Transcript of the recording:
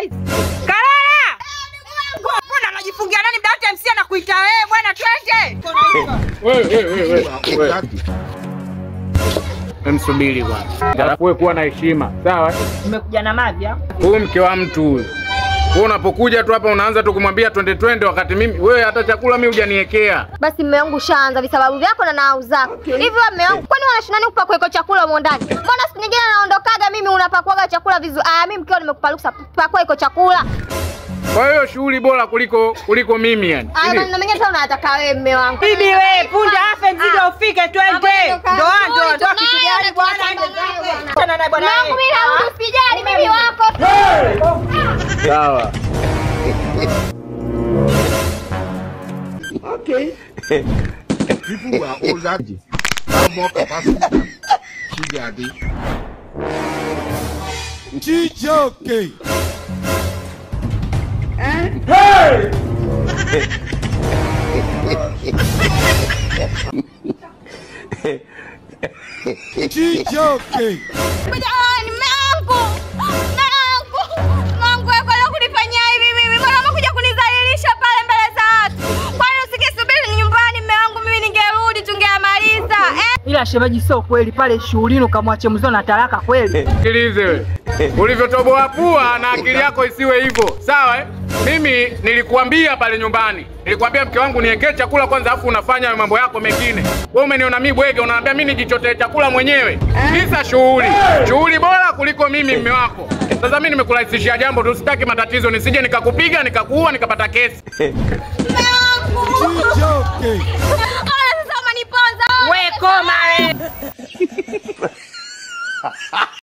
hizi. Kalala! Mbona anajifungia nani muda wote MC anakuita wewe bwana twende? Wewe. Msubiri bwana. Wewe kuwa na heshima, sawa? Nimekuja na maji hapo. Huyu mke wa mtu huyu. Wewe unapokuja tu hapa unaanza tu kumwambia twende wakati mimi wewe hata chakula mimi hujaniwekea. Basi mume wangu shaanza visababu vyako na nao zako. Hivi wewe mume wangu kwani wanashindana kupakua iko chakula huko ndani? Mbona siku nyingine naondokaga mimi unapakuaga chakula vizuri? Mimi mkeo nimekupa ruhusa pakua iko chakula. Kwa hiyo shughuli bora kuliko mimi yani. Na mengine sana unataka wewe mume wangu. Bibi wewe punda afe mzigo ufike twende. Ndo kitu gani bwana? Tena na bwana. Mungu mimi usijali mimi wako. Sawa. Okay. People were older. Have more capacity. Chijoke. Hey! Chijoke. Jamani Mungu yako leo kunifanyia hivi mimi. Mbona umekuja kunizalilisha pale mbele za watu? Kwa nini usikisubiri nyumbani mume wangu mimi ningerudi tungeamaliza? Ila shemeji sio kweli pale shughulini ukamwache mzee na talaka kweli. Sikilize wewe. Ulivyotoboa pua na akili yako isiwe hivyo. Sawa eh? Mimi nilikuambia pale nyumbani. Nilikwambia mke wangu niwekee chakula kwanza afu unafanya mambo yako mengine. Wewe umeniona mimi bwege unaniambia mimi nijichotee chakula mwenyewe. Kisa shughuli. Shughuli bora kuliko mimi mume wako. Sasa mimi nimekurahisishia jambo tu sitaki matatizo nisije nikakupiga nikakuua nikapata kesi. Chijoke. Sasa umeniponza. Wewe koma wewe.